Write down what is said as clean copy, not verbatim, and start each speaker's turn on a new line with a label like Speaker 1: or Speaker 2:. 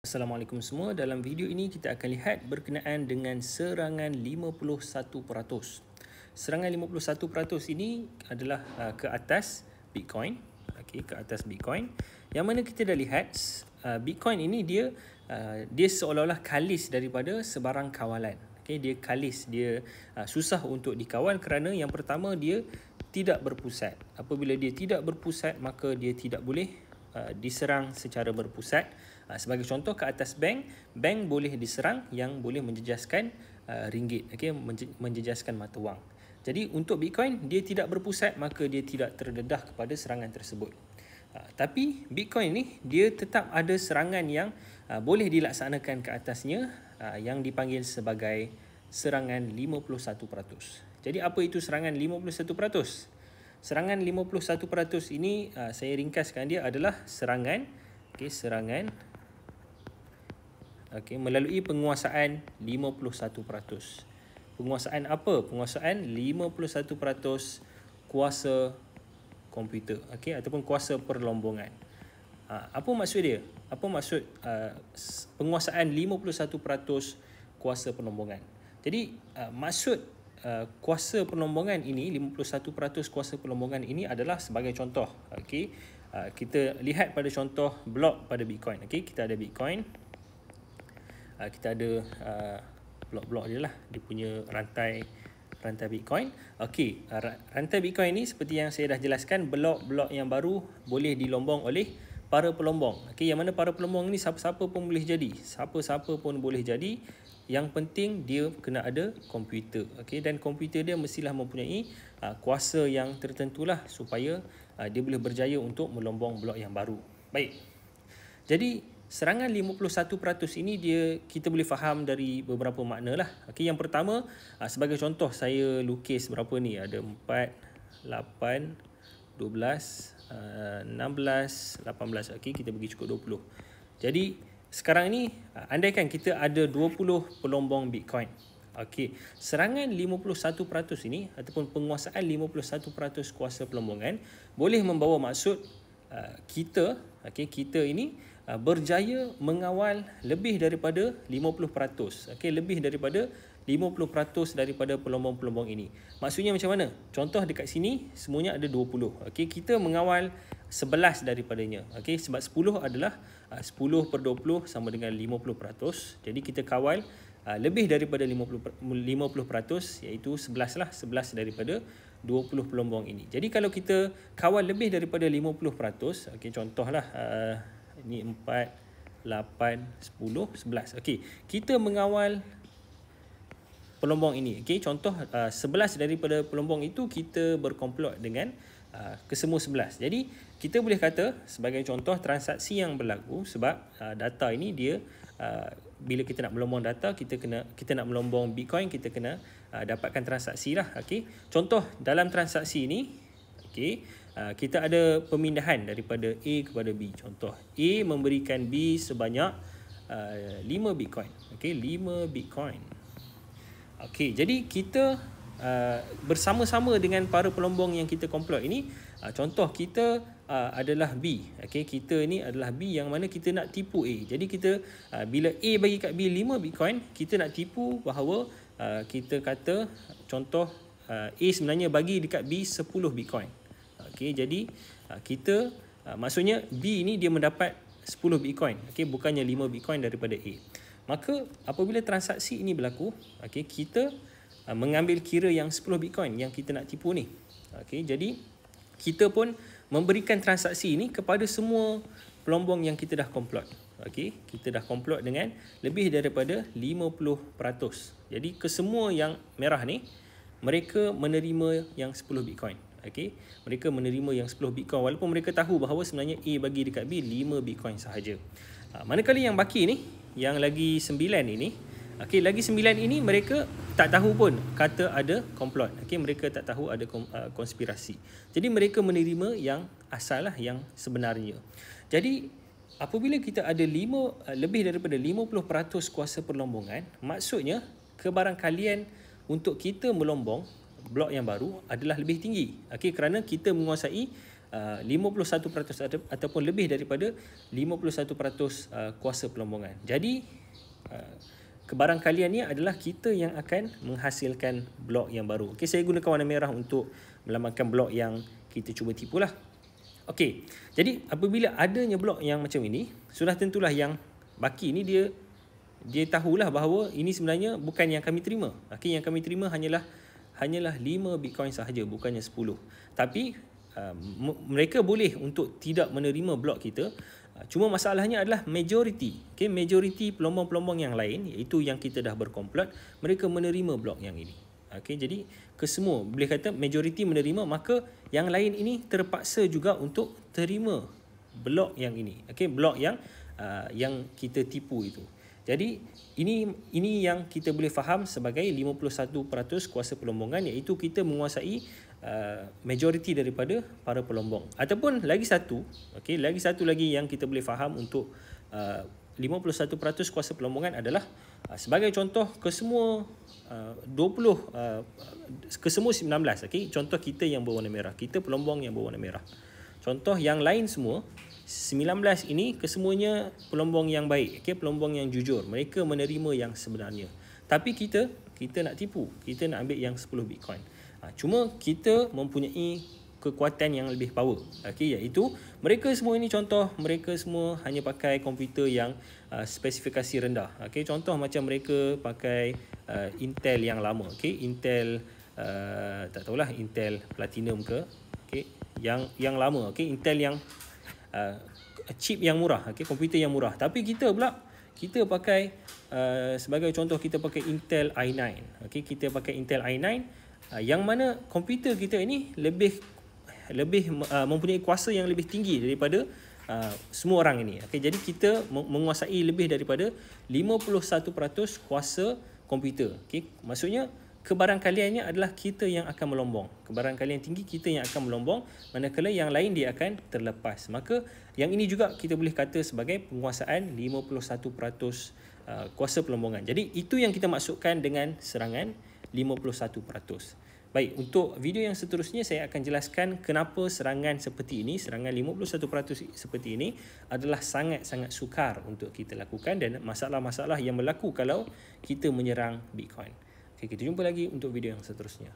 Speaker 1: Assalamualaikum semua. Dalam video ini kita akan lihat berkenaan dengan serangan 51%. Serangan 51% ini adalah ke atas Bitcoin. Okey, ke atas Bitcoin. Yang mana kita dah lihat Bitcoin ini dia seolah-olah kalis daripada sebarang kawalan. Okey, dia kalis, dia susah untuk dikawal kerana yang pertama dia tidak berpusat. Apabila dia tidak berpusat, maka dia tidak boleh diserang secara berpusat. Sebagai contoh, ke atas bank boleh diserang yang boleh menjejaskan ringgit, okay? Menjejaskan mata wang. Jadi untuk Bitcoin, dia tidak berpusat, maka dia tidak terdedah kepada serangan tersebut. Tapi Bitcoin ni dia tetap ada serangan yang boleh dilaksanakan ke atasnya, yang dipanggil sebagai serangan 51%. Jadi apa itu serangan 51%? Serangan 51% ini saya ringkaskan dia adalah serangan melalui penguasaan 51%. Penguasaan apa? Penguasaan 51% kuasa komputer, ataupun kuasa perlombongan. Apa maksud dia? Apa maksud penguasaan 51% kuasa perlombongan? Jadi maksud kuasa perlombongan ini, 51% kuasa perlombongan ini adalah sebagai contoh. Kita lihat pada contoh blok pada Bitcoin. Kita ada Bitcoin, kita ada blok-blok je lah, dia punya rantai Bitcoin. Rantai Bitcoin ni seperti yang saya dah jelaskan, blok-blok yang baru boleh dilombong oleh para pelombong. Yang mana para pelombong ni siapa-siapa pun boleh jadi. Siapa-siapa pun boleh jadi. Yang penting dia kena ada komputer. Dan komputer dia mestilah mempunyai kuasa yang tertentulah supaya dia boleh berjaya untuk melombong blok yang baru. Baik. Jadi serangan 51% ini kita boleh faham dari beberapa makna lah. Yang pertama, sebagai contoh saya lukis berapa ni? Ada 4, 8, 12, 16, 18. Kita bagi cukup 20. Jadi sekarang ni andaikan kita ada 20 pelombong Bitcoin. Serangan 51% ini ataupun penguasaan 51% kuasa pelombongan boleh membawa maksud kita ini berjaya mengawal lebih daripada 50%. Lebih daripada 50% daripada pelombong-pelombong ini. Maksudnya macam mana? Contoh dekat sini semuanya ada 20. Kita mengawal 11 daripadanya. Sebab 10 adalah 10 per 20 sama dengan 50%. Jadi kita kawal lebih daripada 50%, iaitu 11 lah. 11 daripada 20 pelombong ini. Jadi kalau kita kawal lebih daripada 50%, contohlah ini 4, 8, 10, 11. Kita mengawal pelombong ini. Contoh 11 daripada pelombong itu kita berkomplot dengan kesemua 11. Jadi kita boleh kata sebagai contoh transaksi yang berlaku, sebab data ini dia bila kita nak melombong data, kita nak melombong Bitcoin, kita kena dapatkan transaksi lah. Contoh dalam transaksi ini, kita ada pemindahan daripada A kepada B. Contoh A memberikan B sebanyak 5 Bitcoin. 5 Bitcoin. Jadi kita bersama-sama dengan para pelombong yang kita komplot ini, contoh kita adalah B. Kita ni adalah B yang mana kita nak tipu A. Jadi kita bila A bagi kat B 5 Bitcoin, kita nak tipu bahawa kita kata contoh A sebenarnya bagi dekat B 10 Bitcoin. Jadi kita maksudnya B ni dia mendapat 10 Bitcoin. Bukannya 5 Bitcoin daripada A. Maka apabila transaksi ini berlaku, kita mengambil kira yang 10 Bitcoin yang kita nak tipu ni. Jadi kita pun memberikan transaksi ini kepada semua pelombong yang kita dah komplot. Kita dah komplot dengan lebih daripada 50%. Jadi kesemua yang merah ni, mereka menerima yang 10 Bitcoin. Mereka menerima yang 10 Bitcoin walaupun mereka tahu bahawa sebenarnya A bagi dekat B 5 Bitcoin sahaja. Manakala yang baki ni, yang lagi 9 ini, lagi 9 ini mereka tak tahu pun kata ada komplot. Mereka tak tahu ada konspirasi. Jadi mereka menerima yang asal lah, yang sebenarnya. Jadi apabila kita ada lebih daripada 50% kuasa perlombongan, maksudnya kebarangkalian untuk kita melombong blok yang baru adalah lebih tinggi. Kerana kita menguasai 51% ataupun lebih daripada 51% kuasa pelombongan. Jadi kebarangkalian ni adalah kita yang akan menghasilkan blok yang baru. Okey, saya gunakan warna merah untuk melambangkan blok yang kita cuba tipu lah. Okey, jadi apabila adanya blok yang macam ini, sudah tentulah yang baki ni dia tahulah bahawa ini sebenarnya bukan yang kami terima. Okey, yang kami terima hanyalah 5 Bitcoin sahaja, bukannya 10. Tapi mereka boleh untuk tidak menerima blok kita. Cuma masalahnya adalah majoriti. Okay, majoriti pelombong-pelombong yang lain, iaitu yang kita dah berkomplot, mereka menerima blok yang ini. Okay, jadi kesemua boleh kata majoriti menerima, maka yang lain ini terpaksa juga untuk terima blok yang ini. Okay, blok yang kita tipu itu. Jadi ini yang kita boleh faham sebagai 51% kuasa pelombongan, iaitu kita menguasai majoriti daripada para pelombong. Ataupun lagi satu lagi yang kita boleh faham untuk 51% kuasa pelombongan adalah sebagai contoh kesemua 19, okey, contoh kita yang berwarna merah, kita pelombong yang berwarna merah. Contoh yang lain semua 19 ini kesemuanya pelombong yang baik, okey, pelombong yang jujur. Mereka menerima yang sebenarnya. Tapi kita nak tipu, kita nak ambil yang 10 Bitcoin. Cuma kita mempunyai kekuatan yang lebih power, okey, iaitu mereka semua ini contoh, mereka semua hanya pakai komputer yang spesifikasi rendah. Okey, contoh macam mereka pakai Intel yang lama, okey, Intel tak tahulah Intel Platinum ke, okey, yang lama, okey, Intel yang chip yang murah, okey, komputer yang murah. Tapi kita pula pakai sebagai contoh kita pakai Intel i9, okey, kita pakai Intel i9 yang mana komputer kita ini lebih mempunyai kuasa yang lebih tinggi daripada semua orang ini. Okey, jadi kita menguasai lebih daripada 51% kuasa komputer. Okey, maksudnya kebarangkaliannya adalah kita yang akan melombong. Kebarangkalian tinggi kita yang akan melombong, manakala yang lain dia akan terlepas. Maka yang ini juga kita boleh kata sebagai penguasaan 51% kuasa pelombongan. Jadi itu yang kita maksudkan dengan serangan 51%. Baik, untuk video yang seterusnya saya akan jelaskan kenapa serangan seperti ini, serangan 51% seperti ini adalah sangat-sangat sukar untuk kita lakukan dan masalah-masalah yang berlaku kalau kita menyerang Bitcoin. Okay, kita jumpa lagi untuk video yang seterusnya.